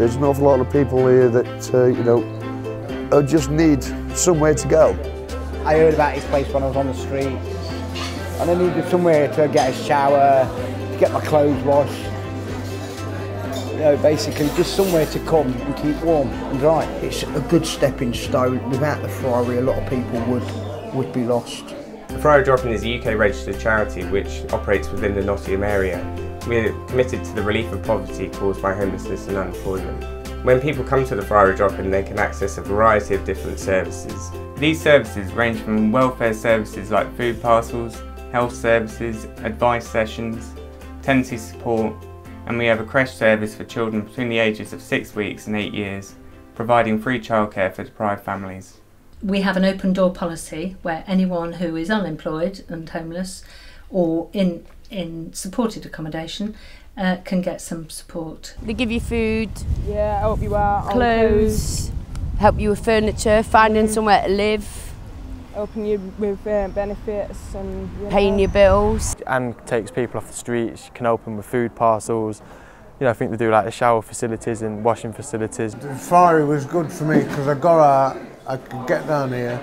There's an awful lot of people here that, you know, just need somewhere to go. I heard about his place when I was on the street, and I needed somewhere to get a shower, to get my clothes washed. You know, basically just somewhere to come and keep warm and dry. It's a good stepping stone. Without the Friary, a lot of people would be lost. The Friary Drop-In is a UK registered charity which operates within the Nottingham area. We're committed to the relief of poverty caused by homelessness and unemployment. When people come to the Friary Drop-In, they can access a variety of different services. These services range from welfare services like food parcels, health services, advice sessions, tenancy support, and we have a creche service for children between the ages of 6 weeks and 8 years, providing free childcare for deprived families. We have an open door policy where anyone who is unemployed and homeless or in supported accommodation can get some support. They give you food, yeah, help you out, clothes, help you with furniture, finding somewhere to live, helping you with benefits and paying your bills. And takes people off the streets, you can help them with food parcels. You know, I think they do like the shower facilities and washing facilities. The Friary was good for me because I could get down here,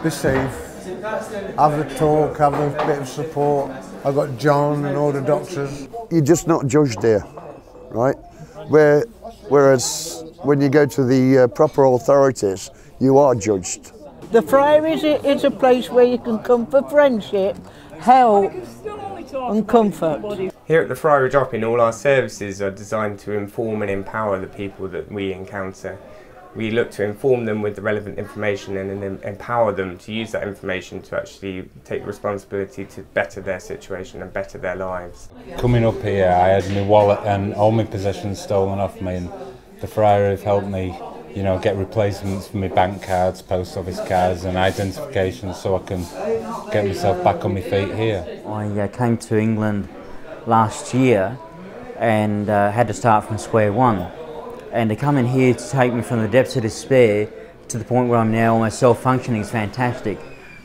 be safe, have a talk, have a bit of support. I've got John and all the doctors. You're just not judged here, right? Whereas when you go to the proper authorities, you are judged. The Friary is a place where you can come for friendship, help and comfort. Here at the Friary Drop-In, all our services are designed to inform and empower the people that we encounter. We look to inform them with the relevant information and then empower them to use that information to actually take responsibility to better their situation and better their lives. Coming up here, I had my wallet and all my possessions stolen off me, and the Friary have helped me, you know, get replacements for my bank cards, post office cards and identifications so I can get myself back on my feet here. I came to England last year and had to start from square one. And to come in here to take me from the depths of despair to the point where I'm now almost self-functioning is fantastic.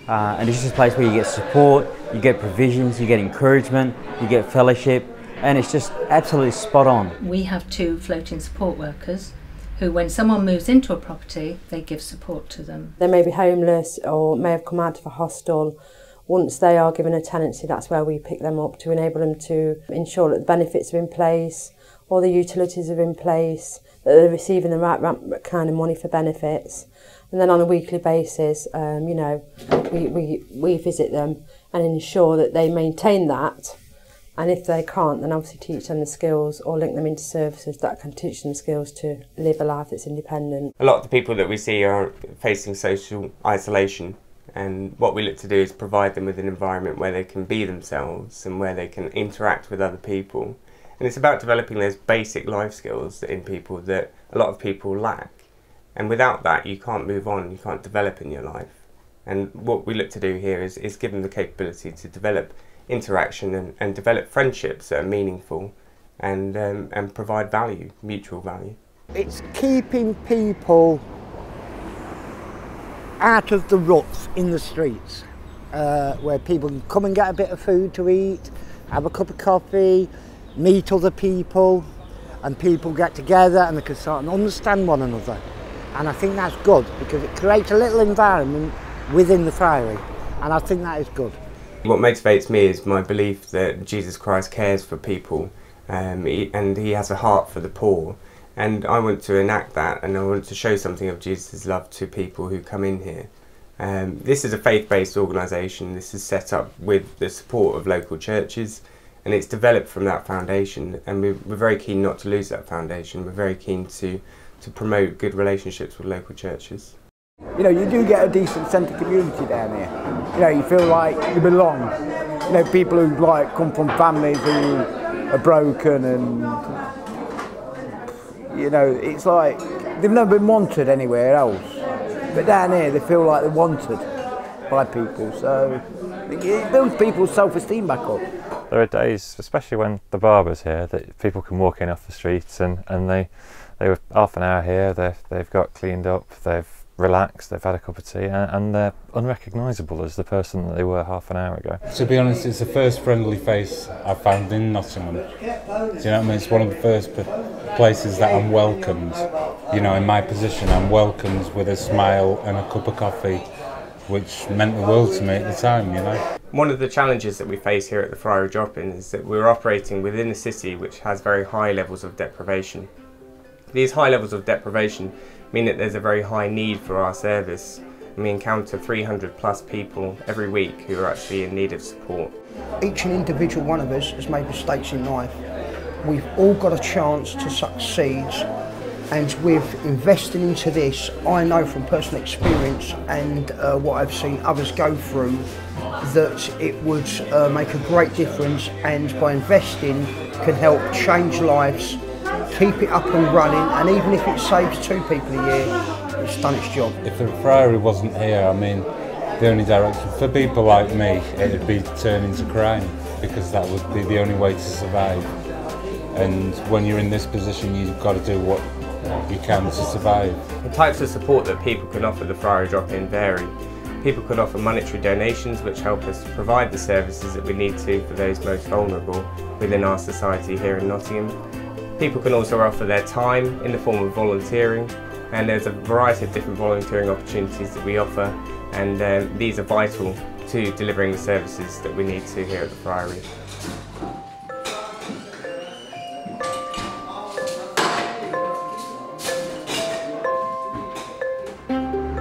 And it's just a place where you get support, you get provisions, you get encouragement, you get fellowship, and it's just absolutely spot on. We have 2 floating support workers who, when someone moves into a property, they give support to them. They may be homeless or may have come out of a hostel. Once they are given a tenancy, that's where we pick them up to enable them to ensure that the benefits are in place, all the utilities are in place, that they're receiving the right kind of money for benefits. And then on a weekly basis, you know, we visit them and ensure that they maintain that. And if they can't, then obviously teach them the skills or link them into services that can teach them skills to live a life that's independent. A lot of the people that we see are facing social isolation, and what we look to do is provide them with an environment where they can be themselves and where they can interact with other people. And it's about developing those basic life skills in people that a lot of people lack. And without that, you can't move on, you can't develop in your life. And what we look to do here is give them the capability to develop interaction and develop friendships that are meaningful and provide value, mutual value. It's keeping people out of the ruts in the streets, where people can come and get a bit of food to eat, have a cup of coffee, meet other people, and people get together and they can start and understand one another. And I think that's good because it creates a little environment within the Friary, and I think that is good. What motivates me is my belief that Jesus Christ cares for people, and he has a heart for the poor. And I want to enact that, and I want to show something of Jesus' love to people who come in here. This is a faith-based organisation. This is set up with the support of local churches, and it's developed from that foundation, and we're very keen not to lose that foundation. We're very keen to promote good relationships with local churches. You know, you do get a decent sense of community down here. You know, you feel like you belong. You know, people who like come from families who are broken and, you know, it's like they've never been wanted anywhere else. But down here they feel like they're wanted by people, so it builds people's self-esteem back up. There are days, especially when the barber's here, that people can walk in off the streets and they were half an hour here, they've got cleaned up, they've relaxed, they've had a cup of tea, and they're unrecognisable as the person that they were half an hour ago. To be honest, it's the first friendly face I've found in Nottingham. Do you know what I mean? It's one of the first places that I'm welcomed. You know, in my position, I'm welcomed with a smile and a cup of coffee, which meant the world to me at the time, you know. One of the challenges that we face here at the Friary drop-in is that we're operating within a city which has very high levels of deprivation. These high levels of deprivation mean that there's a very high need for our service, and we encounter 300 plus people every week who are actually in need of support. Each and individual one of us has made mistakes in life. We've all got a chance to succeed, and with investing into this, I know from personal experience and what I've seen others go through, that it would make a great difference, and by investing can help change lives, keep it up and running, and even if it saves 2 people a year, it's done its job. If the Friary wasn't here, I mean, the only direction for people like me, it'd be to turn into crime, because that would be the only way to survive. And when you're in this position, you've got to do what you can to survive. The types of support that people can offer the Friary drop-in vary. People can offer monetary donations which help us provide the services that we need to for those most vulnerable within our society here in Nottingham. People can also offer their time in the form of volunteering, and there's a variety of different volunteering opportunities that we offer, and these are vital to delivering the services that we need to here at the Friary.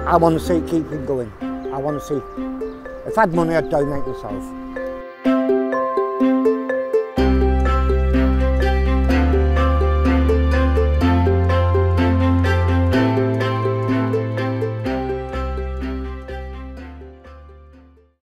I want to see it keeping going. I want to see, if I had money I'd donate myself.